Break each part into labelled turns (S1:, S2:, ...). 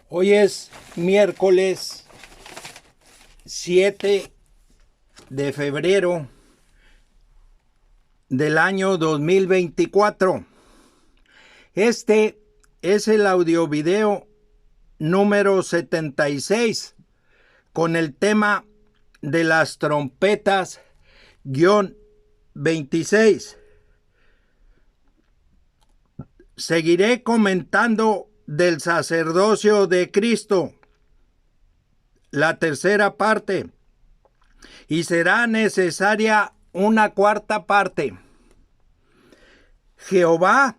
S1: Hoy es miércoles 7 de febrero del año 2024. Este es el audiovideo número 76 con el tema de las trompetas -26. Seguiré comentando del sacerdocio de Cristo, la tercera parte, y será necesaria una cuarta parte. Jehová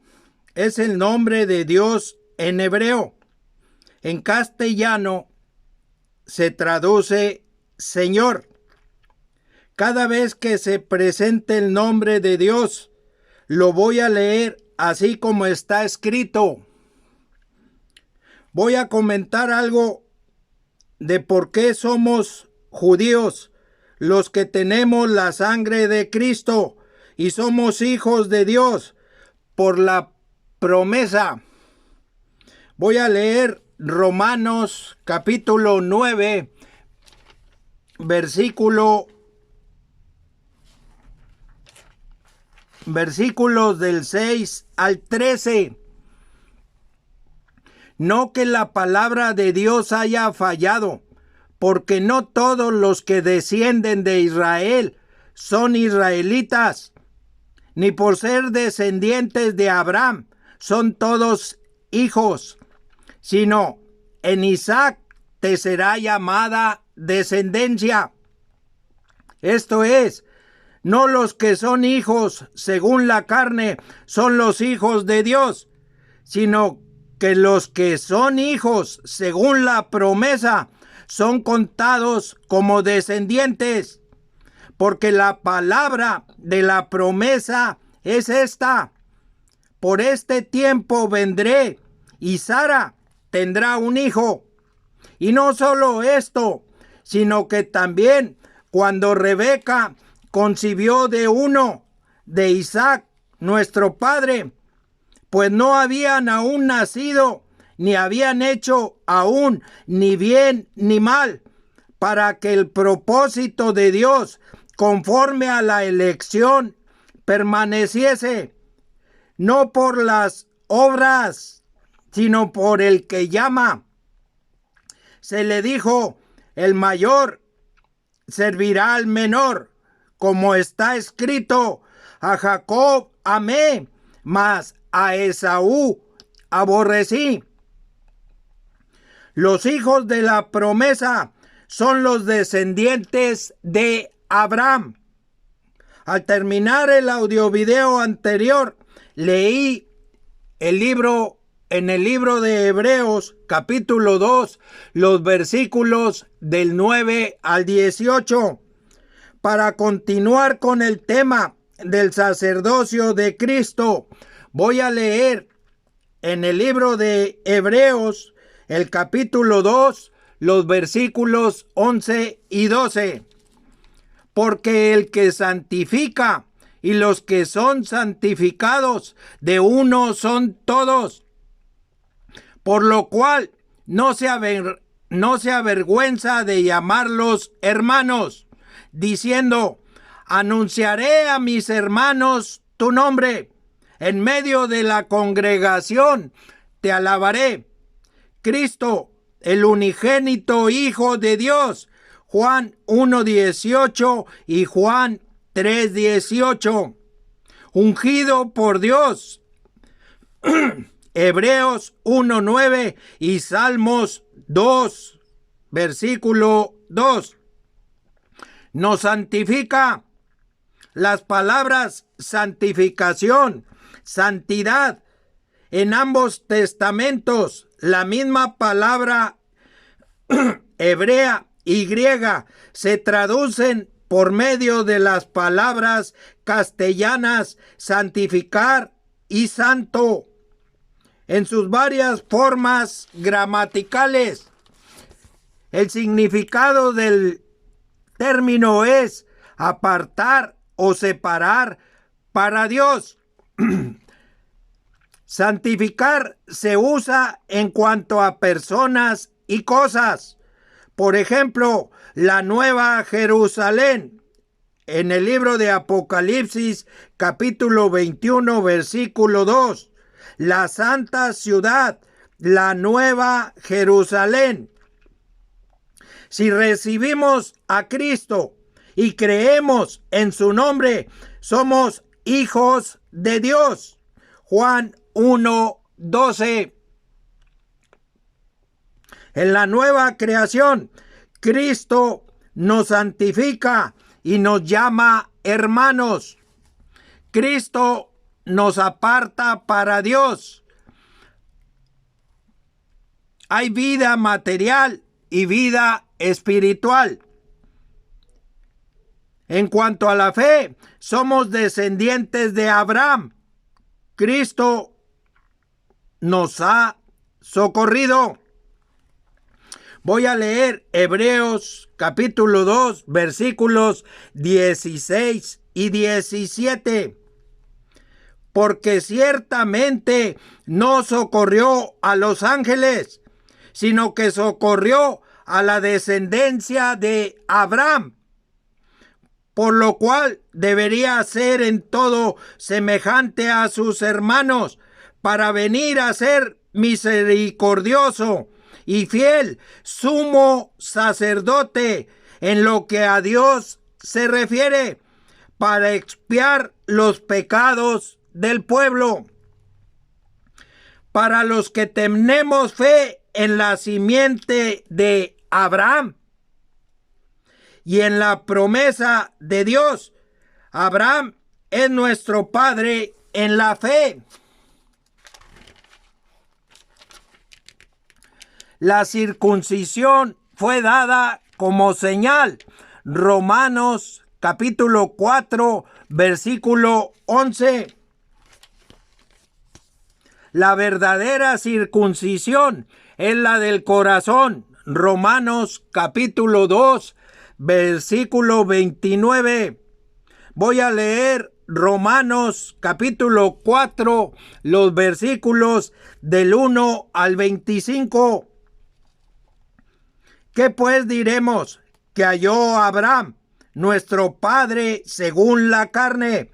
S1: es el nombre de Dios en hebreo. En castellano se traduce Señor. Cada vez que se presente el nombre de Dios, lo voy a leer así como está escrito. Voy a comentar algo de por qué somos judíos, los que tenemos la sangre de Cristo y somos hijos de Dios por la promesa. Voy a leer Romanos capítulo 9, versículos del 6 al 13. No que la palabra de Dios haya fallado, porque no todos los que descienden de Israel son israelitas, ni por ser descendientes de Abraham son todos hijos, sino en Isaac te será llamada descendencia. Esto es, no los que son hijos según la carne son los hijos de Dios, sino que los que son hijos según la promesa son contados como descendientes, porque la palabra de la promesa es esta: por este tiempo vendré y Sara tendrá un hijo. Y no solo esto, sino que también cuando Rebeca concibió de uno, de Isaac, nuestro padre, pues no habían aún nacido, ni habían hecho aún ni bien ni mal, para que el propósito de Dios, conforme a la elección, permaneciese, no por las obras, sino por el que llama. Se le dijo: el mayor servirá al menor, como está escrito: a Jacob amé, mas a Esaú aborrecí. Los hijos de la promesa son los descendientes de Abraham. Al terminar el audiovideo anterior, leí en el libro de Hebreos, capítulo 2, los versículos del 9 al 18. Para continuar con el tema del sacerdocio de Cristo, voy a leer en el libro de Hebreos, el capítulo 2, los versículos 11 y 12. Porque el que santifica y los que son santificados de uno son todos. Por lo cual no se avergüenza de llamarlos hermanos, diciendo: anunciaré a mis hermanos tu nombre. En medio de la congregación te alabaré. Cristo, el unigénito Hijo de Dios. Juan 1:18 y Juan 3:18. Ungido por Dios. Hebreos 1:9 y Salmos 2, versículo 2. Nos santifica. Las palabras santificación, santidad, en ambos testamentos, la misma palabra hebrea y griega se traducen por medio de las palabras castellanas santificar y santo en sus varias formas gramaticales. El significado del término es apartar o separar para Dios. Santificar se usa en cuanto a personas y cosas. Por ejemplo, la Nueva Jerusalén. En el libro de Apocalipsis, capítulo 21, versículo 2. La santa ciudad, la Nueva Jerusalén. Si recibimos a Cristo y creemos en su nombre, somos hijos de Dios. Juan 1:12. En la nueva creación, Cristo nos santifica y nos llama hermanos. Cristo nos aparta para Dios. Hay vida material y vida espiritual. En cuanto a la fe, somos descendientes de Abraham. Cristo nos ha socorrido. Voy a leer Hebreos capítulo 2, versículos 16 y 17. Porque ciertamente no socorrió a los ángeles, sino que socorrió a la descendencia de Abraham, por lo cual debería ser en todo semejante a sus hermanos, para venir a ser misericordioso y fiel sumo sacerdote en lo que a Dios se refiere, para expiar los pecados del pueblo. Para los que tenemos fe en la simiente de Abraham y en la promesa de Dios, Abraham es nuestro padre en la fe. La circuncisión fue dada como señal. Romanos capítulo 4, versículo 11. La verdadera circuncisión es la del corazón. Romanos capítulo 2, versículo 29. Voy a leer Romanos capítulo 4, los versículos del 1 al 25. ¿Qué pues diremos? Que halló Abraham, nuestro padre según la carne.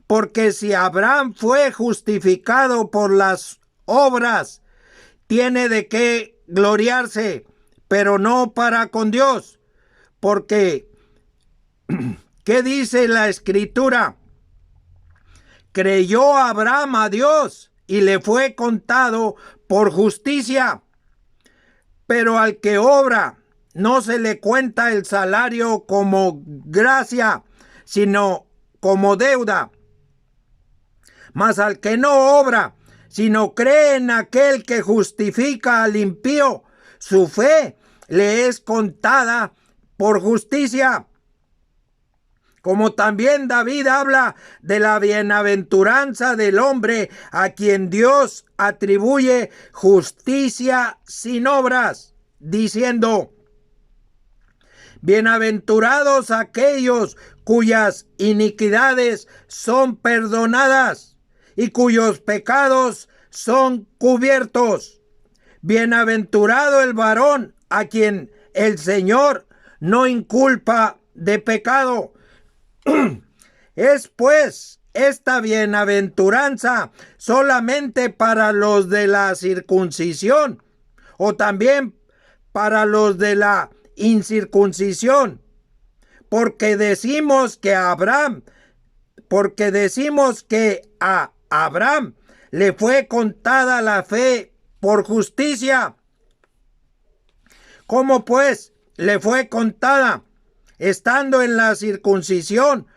S1: Porque si Abraham fue justificado por las obras, tiene de qué gloriarse, pero no para con Dios. Porque, ¿qué dice la Escritura? Creyó Abraham a Dios y le fue contado por justicia. Pero al que obra, no se le cuenta el salario como gracia, sino como deuda. Mas al que no obra, sino cree en aquel que justifica al impío, su fe le es contada por justicia. Como también David habla de la bienaventuranza del hombre a quien Dios atribuye justicia sin obras, diciendo: bienaventurados aquellos cuyas iniquidades son perdonadas y cuyos pecados son cubiertos. Bienaventurado el varón a quien el Señor no inculpa de pecado. Es pues esta bienaventuranza solamente para los de la circuncisión, o también para los de la incircuncisión, porque decimos que a Abraham le fue contada la fe por justicia. ¿Cómo pues le fue contada? Estando en la circuncisión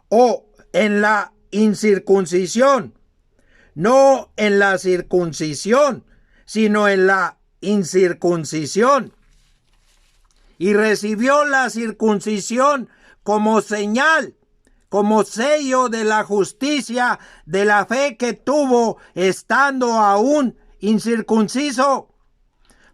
S1: o en la incircuncisión. No en la circuncisión, sino en la incircuncisión. Y recibió la circuncisión como señal, como sello de la justicia de la fe que tuvo estando aún incircunciso,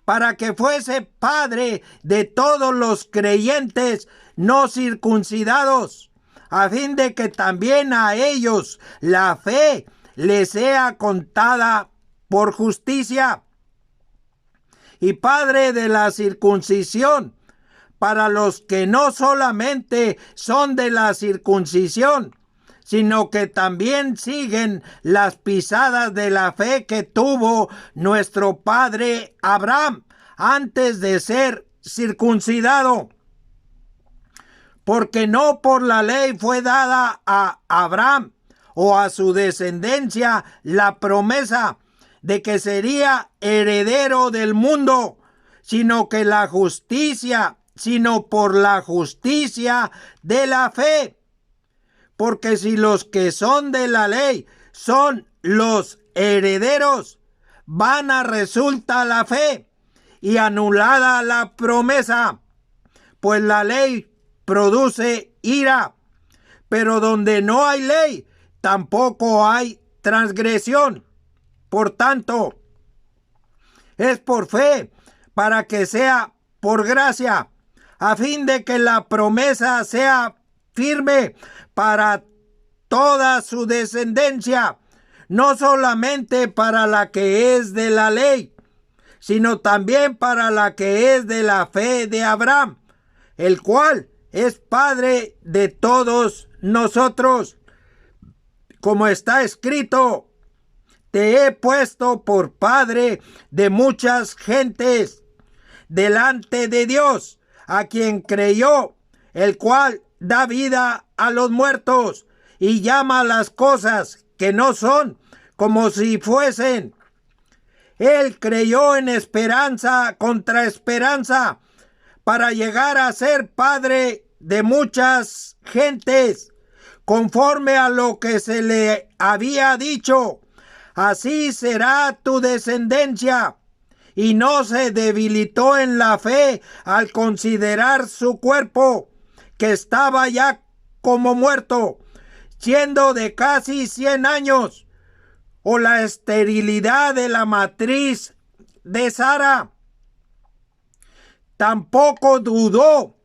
S1: para que fuese padre de todos los creyentes no circuncidados, a fin de que también a ellos la fe le sea contada por justicia, y padre de la circuncisión para los que no solamente son de la circuncisión, sino que también siguen las pisadas de la fe que tuvo nuestro padre Abraham antes de ser circuncidado. Porque no por la ley fue dada a Abraham o a su descendencia la promesa de que sería heredero del mundo, sino por la justicia de la fe. Porque si los que son de la ley son los herederos, vana resulta la fe y anulada la promesa, pues la ley produce ira, pero donde no hay ley, tampoco hay transgresión. Por tanto, es por fe, para que sea por gracia, a fin de que la promesa sea firme para toda su descendencia, no solamente para la que es de la ley, sino también para la que es de la fe de Abraham, el cual es Padre de todos nosotros. Como está escrito: te he puesto por padre de muchas gentes delante de Dios, a quien creyó, el cual da vida a los muertos y llama las cosas que no son como si fuesen. Él creyó en esperanza contra esperanza, para llegar a ser padre de muchas gentes, conforme a lo que se le había dicho: así será tu descendencia. Y no se debilitó en la fe al considerar su cuerpo, que estaba ya como muerto, siendo de casi 100 años, o la esterilidad de la matriz de Sara. Tampoco dudó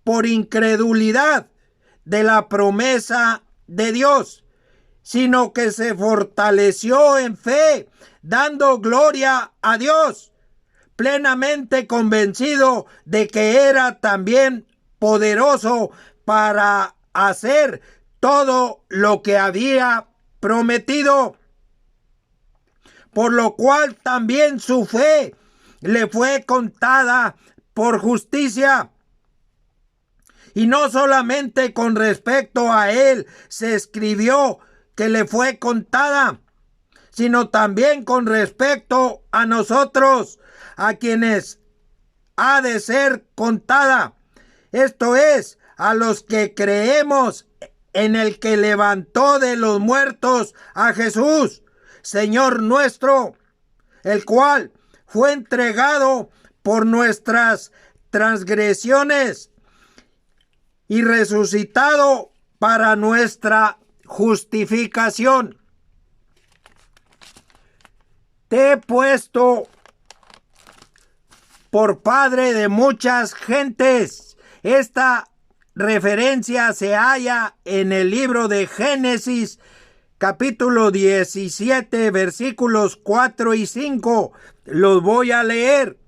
S1: por incredulidad de la promesa de Dios, sino que se fortaleció en fe, dando gloria a Dios, plenamente convencido de que era también poderoso para hacer todo lo que había prometido. Por lo cual también su fe le fue contada por justicia. Y no solamente con respecto a él se escribió que le fue contada, sino también con respecto a nosotros, a quienes ha de ser contada. Esto es, a los que creemos en el que levantó de los muertos a Jesús, Señor nuestro, el cual fue entregado por nuestras transgresiones y resucitado para nuestra justificación. Te he puesto por padre de muchas gentes. Esta referencia se halla en el libro de Génesis, capítulo 17, versículos 4 y 5. Los voy a leer.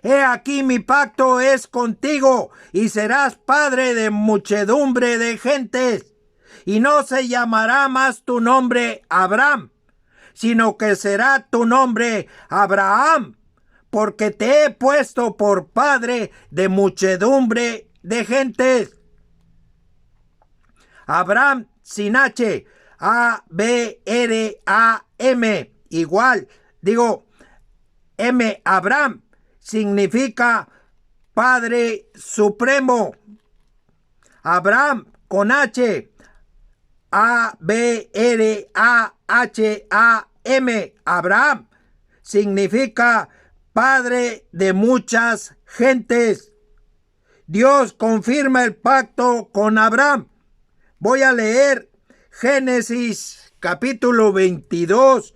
S1: He aquí mi pacto es contigo, y serás padre de muchedumbre de gentes. Y no se llamará más tu nombre Abraham, sino que será tu nombre Abraham, porque te he puesto por padre de muchedumbre de gentes. Abraham sin H, A-B-R-A-M, igual, M, Abraham, significa Padre Supremo. Abraham con H, A-B-R-A-H-A-M, Abraham, significa Padre de muchas gentes. Dios confirma el pacto con Abraham. Voy a leer Génesis capítulo 22,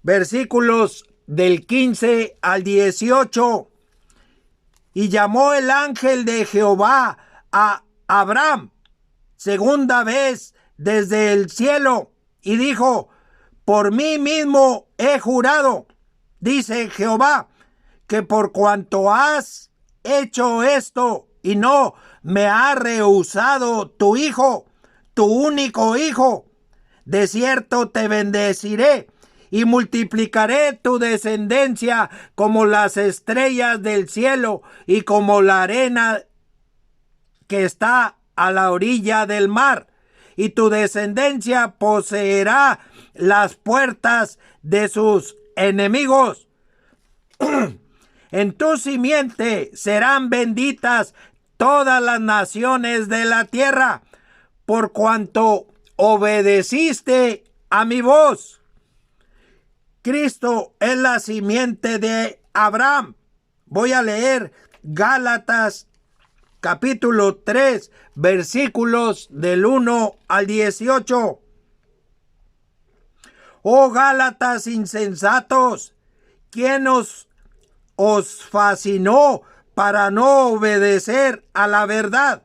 S1: versículos del 15 al 18. Y llamó el ángel de Jehová a Abraham segunda vez desde el cielo, y dijo: por mí mismo he jurado, dice Jehová, que por cuanto has hecho esto y no me ha rehusado tu hijo, tu único hijo, de cierto te bendeciré y multiplicaré tu descendencia como las estrellas del cielo y como la arena que está a la orilla del mar. Y tu descendencia poseerá las puertas de sus enemigos. En tu simiente serán benditas todas las naciones de la tierra, por cuanto obedeciste a mi voz. Cristo es la simiente de Abraham. Voy a leer Gálatas capítulo 3, versículos del 1 al 18. Oh Gálatas insensatos, ¿quién os fascinó para no obedecer a la verdad?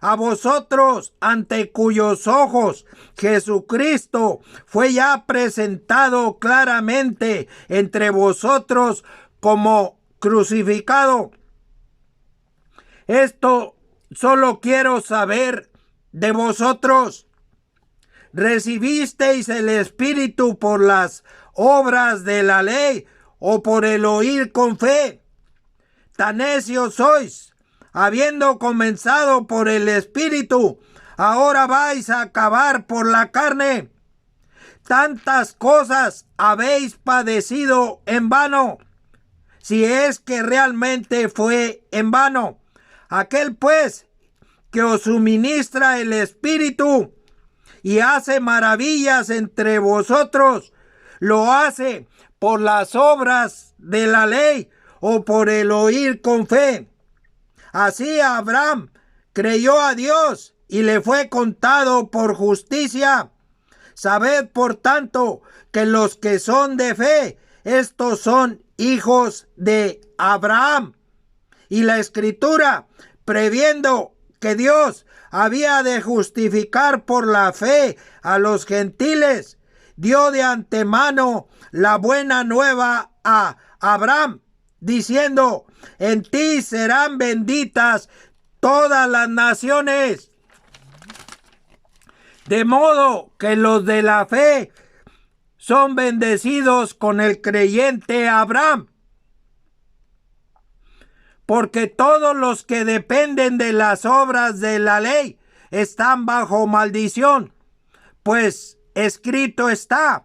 S1: A vosotros, ante cuyos ojos Jesucristo fue ya presentado claramente entre vosotros como crucificado. Esto solo quiero saber de vosotros. ¿Recibisteis el Espíritu por las obras de la ley o por el oír con fe? Tan necios sois, habiendo comenzado por el Espíritu, ahora vais a acabar por la carne. Tantas cosas habéis padecido en vano, si es que realmente fue en vano. Aquel pues que os suministra el Espíritu y hace maravillas entre vosotros, ¿lo hace por las obras de la ley o por el oír con fe? Así Abraham creyó a Dios y le fue contado por justicia. Sabed, por tanto, que los que son de fe, estos son hijos de Abraham. Y la Escritura, previendo que Dios había de justificar por la fe a los gentiles, dio de antemano la buena nueva a Abraham, diciendo: en ti serán benditas todas las naciones. De modo que los de la fe son bendecidos con el creyente Abraham. Porque todos los que dependen de las obras de la ley están bajo maldición, pues escrito está: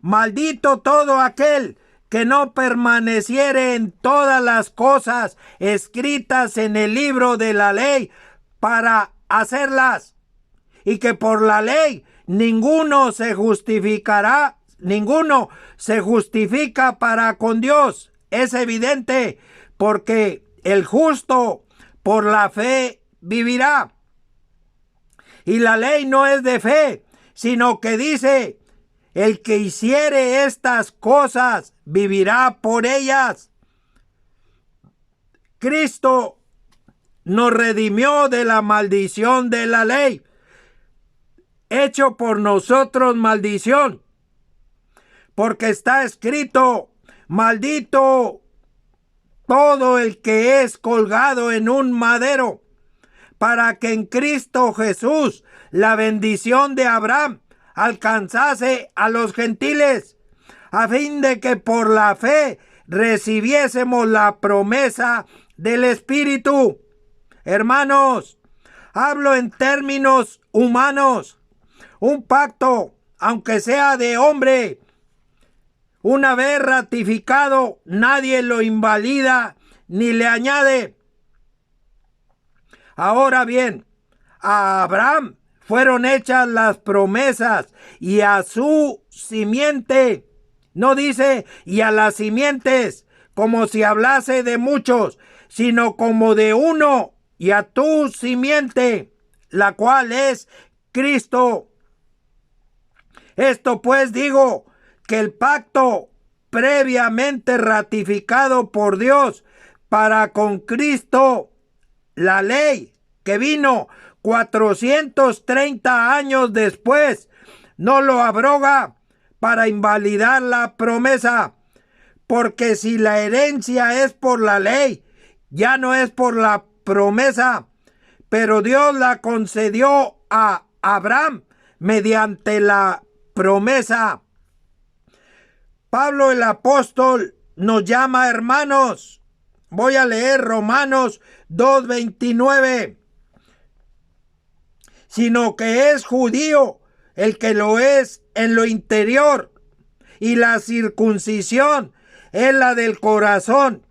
S1: maldito todo aquel que no permaneciere en todas las cosas escritas en el libro de la ley para hacerlas. Y que por la ley ninguno se justifica para con Dios. Es evidente, porque el justo por la fe vivirá. Y la ley no es de fe, sino que dice: el que hiciere estas cosas vivirá por ellas. Cristo nos redimió de la maldición de la ley, hecho por nosotros maldición, porque está escrito: maldito todo el que es colgado en un madero, para que en Cristo Jesús la bendición de Abraham alcanzase a los gentiles, a fin de que por la fe recibiésemos la promesa del Espíritu. Hermanos, hablo en términos humanos. Un pacto, aunque sea de hombre, una vez ratificado, nadie lo invalida ni le añade. Ahora bien, a Abraham fueron hechas las promesas y a su simiente. No dice y a las simientes, como si hablase de muchos, sino como de uno, y a tu simiente, la cual es Cristo. Esto pues digo, que el pacto previamente ratificado por Dios para con Cristo, la ley que vino 430 años después, no lo abroga para invalidar la promesa. Porque si la herencia es por la ley, ya no es por la promesa, pero Dios la concedió a Abraham mediante la promesa. Pablo el apóstol nos llama hermanos. Voy a leer Romanos 2:29. Sino que es judío el que lo es en lo interior, y la circuncisión es la del corazón,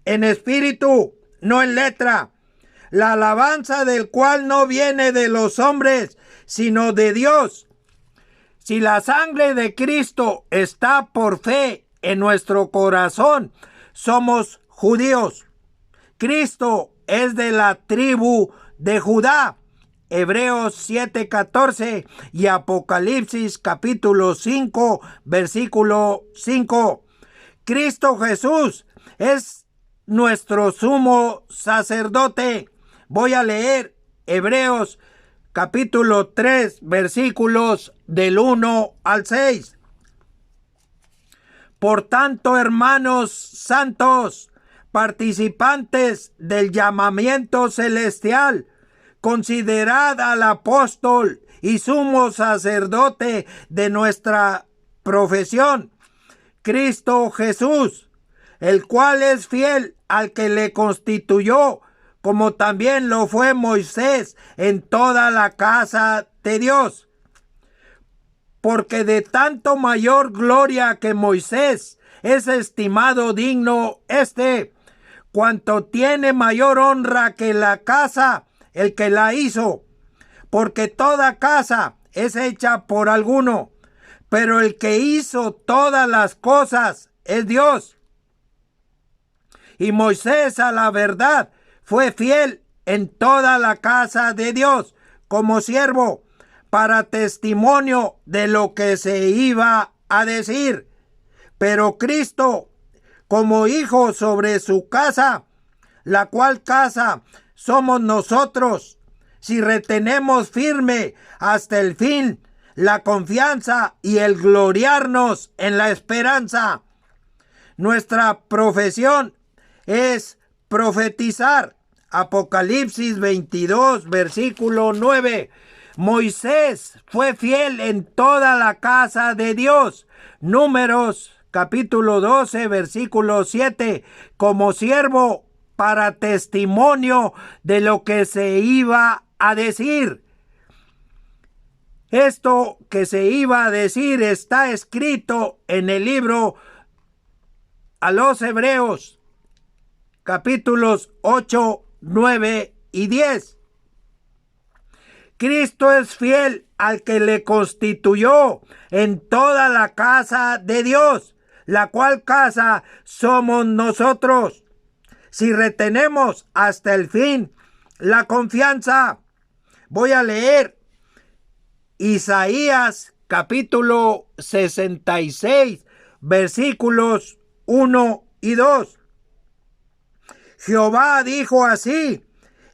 S1: en espíritu, no en letra, la alabanza del cual no viene de los hombres, sino de Dios. Si la sangre de Cristo está por fe en nuestro corazón, somos judíos. Cristo es de la tribu de Judá. Hebreos 7:14 y Apocalipsis capítulo 5, versículo 5. Cristo Jesús es nuestro sumo sacerdote. Voy a leer Hebreos capítulo 3, versículos del 1 al 6. Por tanto, hermanos santos, participantes del llamamiento celestial, considerad al apóstol y sumo sacerdote de nuestra profesión, Cristo Jesús, el cual es fiel al que le constituyó, como también lo fue Moisés en toda la casa de Dios. Porque de tanto mayor gloria que Moisés es estimado digno cuanto tiene mayor honra que la casa el que la hizo, porque toda casa es hecha por alguno, pero el que hizo todas las cosas es Dios. Y Moisés, a la verdad, fue fiel en toda la casa de Dios como siervo, para testimonio de lo que se iba a decir. Pero Cristo, como hijo sobre su casa, la cual casa somos nosotros, si retenemos firme hasta el fin la confianza y el gloriarnos en la esperanza. Nuestra profesión es profetizar. Apocalipsis 22, versículo 9. Moisés fue fiel en toda la casa de Dios. Números capítulo 12, versículo 7. Como siervo para testimonio de lo que se iba a decir. Esto que se iba a decir está escrito en el libro a los Hebreos, capítulos 8, 9 y 10. Cristo es fiel al que le constituyó en toda la casa de Dios, la cual casa somos nosotros, si retenemos hasta el fin la confianza. Voy a leer Isaías capítulo 66, versículos 1 y 2. Jehová dijo así: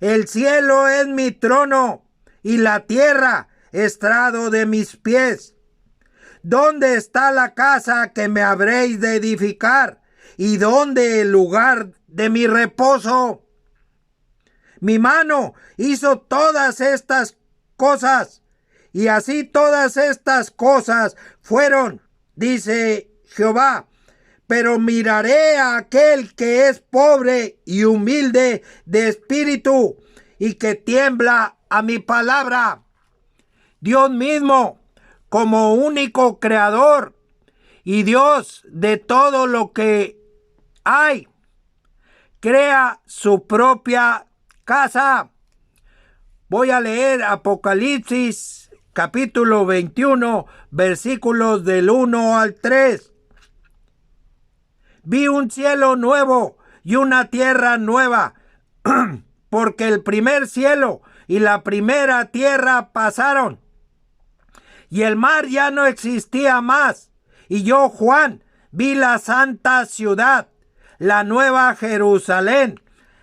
S1: el cielo es mi trono y la tierra estrado de mis pies. ¿Dónde está la casa que me habréis de edificar? ¿Y dónde el lugar de mi reposo? Mi mano hizo todas estas cosas, y así todas estas cosas fueron, dice Jehová. Pero miraré a aquel que es pobre y humilde de espíritu, y que tiembla a mi palabra. Dios mismo, como único creador y Dios de todo lo que hay, crea su propia casa. Voy a leer Apocalipsis capítulo 21, versículos del 1 al 3. Vi un cielo nuevo y una tierra nueva, porque el primer cielo y la primera tierra pasaron, y el mar ya no existía más. Y yo, Juan, vi la santa ciudad, la nueva Jerusalén,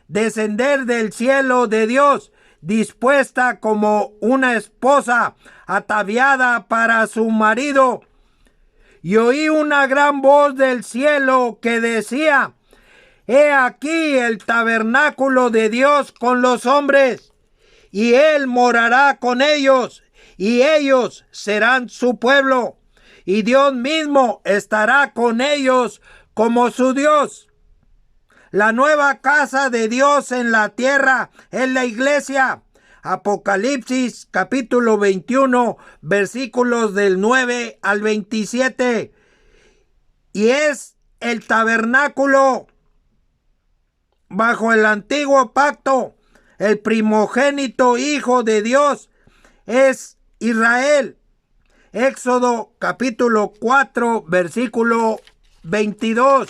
S1: descender del cielo de Dios, dispuesta como una esposa ataviada para su marido. Y oí una gran voz del cielo que decía: He aquí el tabernáculo de Dios con los hombres, y Él morará con ellos, y ellos serán su pueblo, y Dios mismo estará con ellos como su Dios. La nueva casa de Dios en la tierra es la iglesia. Apocalipsis capítulo 21, versículos del 9 al 27. Y es el tabernáculo bajo el antiguo pacto. El primogénito hijo de Dios es Israel. Éxodo capítulo 4, versículo 22.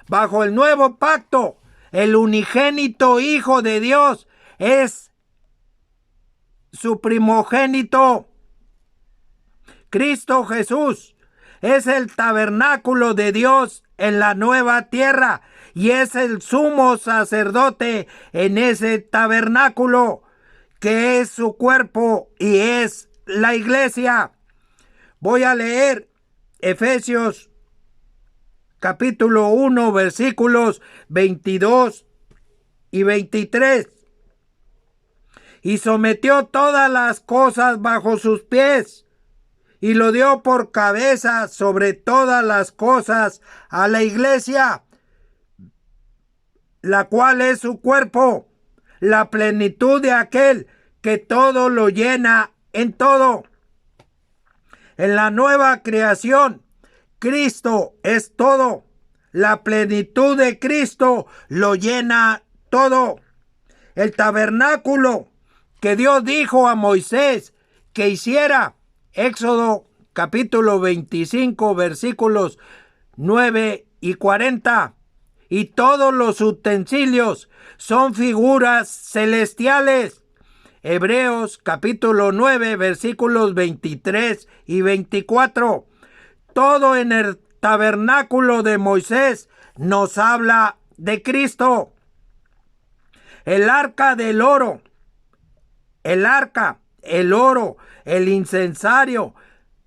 S1: Bajo el nuevo pacto, el unigénito hijo de Dios es su primogénito. Cristo Jesús es el tabernáculo de Dios en la nueva tierra y es el sumo sacerdote en ese tabernáculo, que es su cuerpo y es la iglesia. Voy a leer Efesios capítulo 1, versículos 22 y 23. Y sometió todas las cosas bajo sus pies, y lo dio por cabeza sobre todas las cosas a la iglesia, la cual es su cuerpo, la plenitud de aquel que todo lo llena en todo. En la nueva creación, Cristo es todo. La plenitud de Cristo lo llena todo. El tabernáculo que Dios dijo a Moisés que hiciera, Éxodo capítulo 25, versículos 9 y 40. Y todos los utensilios son figuras celestiales. Hebreos capítulo 9, versículos 23 y 24. Todo en el tabernáculo de Moisés nos habla de Cristo. El arca del oro, el oro, el incensario,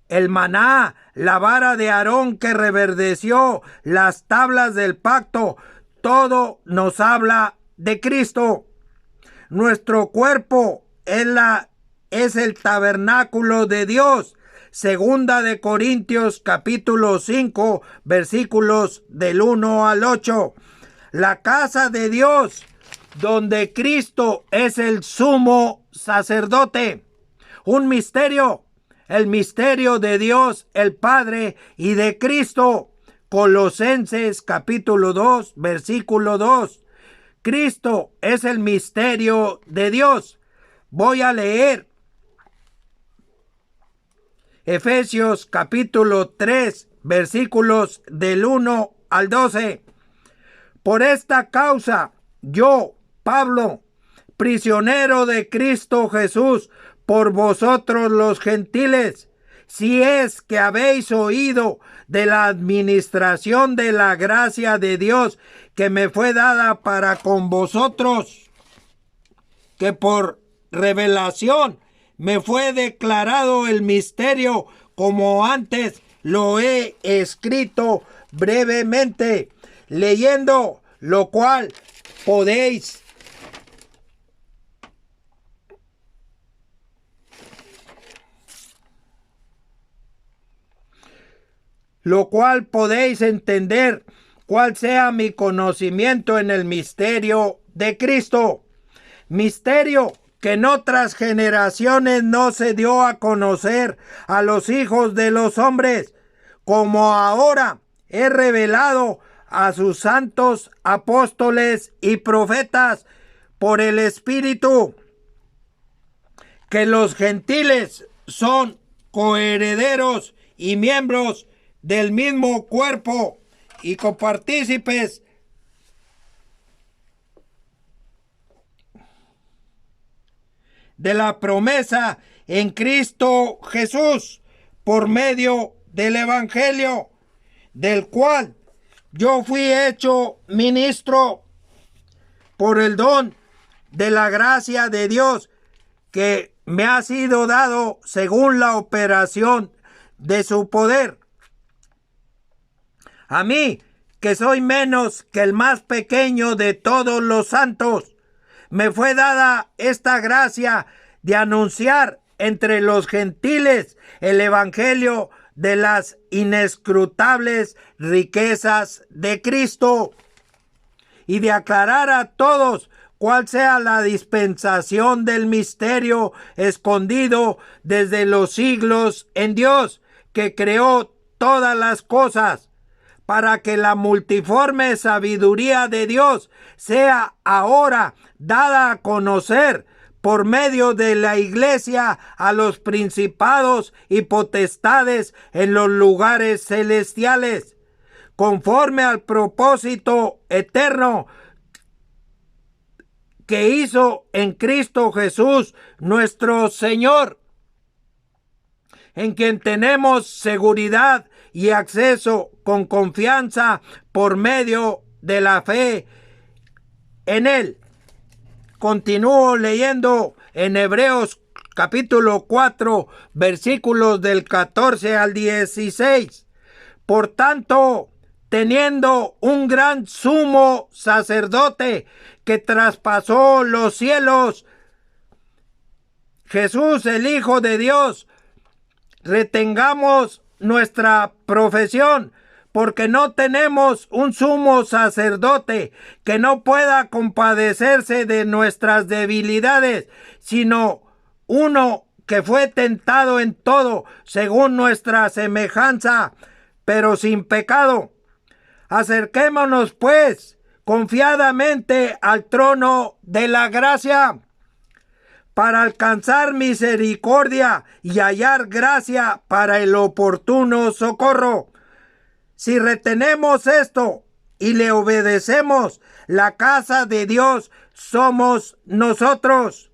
S1: el maná, la vara de Aarón que reverdeció, las tablas del pacto, todo nos habla de Cristo. Nuestro cuerpo es el tabernáculo de Dios. Segunda de Corintios capítulo 5, versículos del 1 al 8. La casa de Dios, donde Cristo es el sumo sacerdote. Un misterio, el misterio de Dios el Padre y de Cristo. Colosenses capítulo 2, versículo 2. Cristo es el misterio de Dios. Voy a leer Efesios capítulo 3, versículos del 1 al 12. Por esta causa, yo, Pablo, prisionero de Cristo Jesús, por vosotros los gentiles, si es que habéis oído de la administración de la gracia de Dios que me fue dada para con vosotros, que por revelación me fue declarado el misterio, como antes lo he escrito brevemente, leyendo lo cual podéis entender cuál sea mi conocimiento en el misterio de Cristo. Misterio que en otras generaciones no se dio a conocer a los hijos de los hombres, como ahora he revelado a sus santos apóstoles y profetas por el Espíritu, que los gentiles son coherederos y miembros del mismo cuerpo y copartícipes de la promesa en Cristo Jesús por medio del Evangelio, del cual yo fui hecho ministro por el don de la gracia de Dios que me ha sido dado según la operación de su poder. A mí, que soy menos que el más pequeño de todos los santos, me fue dada esta gracia de anunciar entre los gentiles el evangelio de las inescrutables riquezas de Cristo y de aclarar a todos cuál sea la dispensación del misterio escondido desde los siglos en Dios, que creó todas las cosas, para que la multiforme sabiduría de Dios sea ahora dada a conocer por medio de la Iglesia a los principados y potestades en los lugares celestiales, conforme al propósito eterno que hizo en Cristo Jesús nuestro Señor, en quien tenemos seguridad y acceso con confianza por medio de la fe en Él. Continúo leyendo en Hebreos capítulo 4, versículos del 14 al 16. Por tanto, teniendo un gran sumo sacerdote que traspasó los cielos, Jesús, el Hijo de Dios, retengamos nuestra profesión, porque no tenemos un sumo sacerdote que no pueda compadecerse de nuestras debilidades, sino uno que fue tentado en todo según nuestra semejanza, pero sin pecado. Acerquémonos pues confiadamente al trono de la gracia, para alcanzar misericordia y hallar gracia para el oportuno socorro. Si retenemos esto y le obedecemos, la casa de Dios somos nosotros.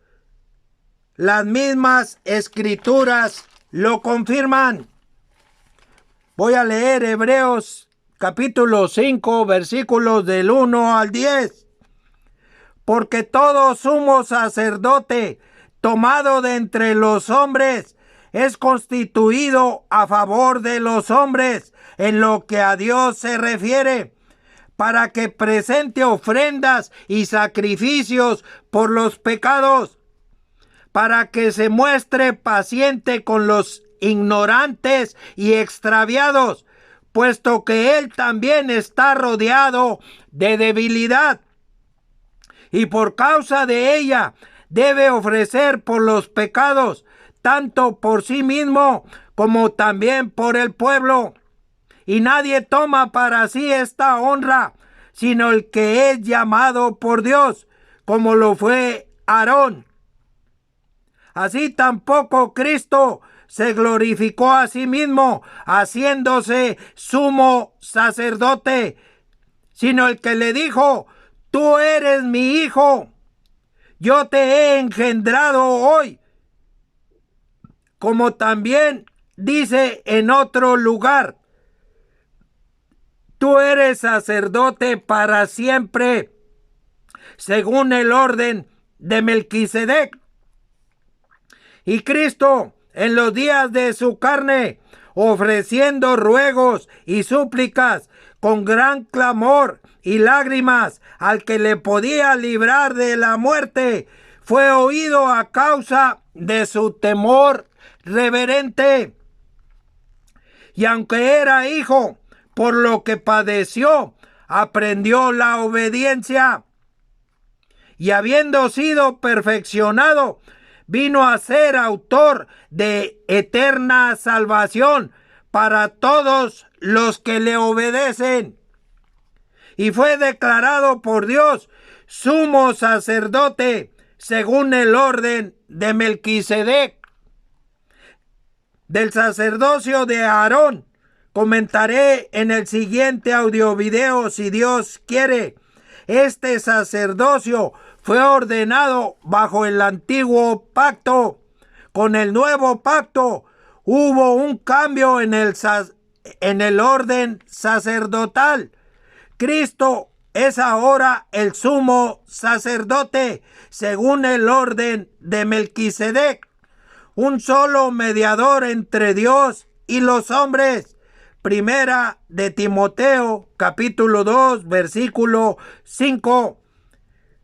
S1: Las mismas escrituras lo confirman. Voy a leer Hebreos capítulo 5, versículos del 1 al 10. Porque todo sumo sacerdote tomado de entre los hombres es constituido a favor de los hombres en lo que a Dios se refiere, para que presente ofrendas y sacrificios por los pecados, para que se muestre paciente con los ignorantes y extraviados, puesto que él también está rodeado de debilidad, y por causa de ella debe ofrecer por los pecados, tanto por sí mismo como también por el pueblo. Y nadie toma para sí esta honra, sino el que es llamado por Dios, como lo fue Aarón. Así tampoco Cristo se glorificó a sí mismo, haciéndose sumo sacerdote, sino el que le dijo: tú eres mi hijo, yo te he engendrado hoy. Como también dice en otro lugar: tú eres sacerdote para siempre, según el orden de Melquisedec. Y Cristo, en los días de su carne, ofreciendo ruegos y súplicas con gran clamor y lágrimas al que le podía librar de la muerte, fue oído a causa de su temor reverente. Y aunque era hijo, por lo que padeció, aprendió la obediencia. Y habiendo sido perfeccionado, vino a ser autor de eterna salvación para todos los que le obedecen. Y fue declarado por Dios sumo sacerdote según el orden de Melquisedec. Del sacerdocio de Aarón comentaré en el siguiente audiovideo, si Dios quiere. Este sacerdocio fue ordenado bajo el antiguo pacto. Con el nuevo pacto hubo un cambio en el orden sacerdotal. Cristo es ahora el sumo sacerdote, según el orden de Melquisedec, un solo mediador entre Dios y los hombres. Primera de Timoteo, capítulo 2, versículo 5.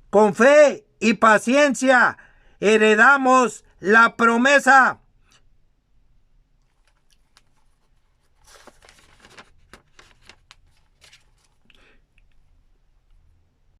S1: Con fe y paciencia heredamos la promesa.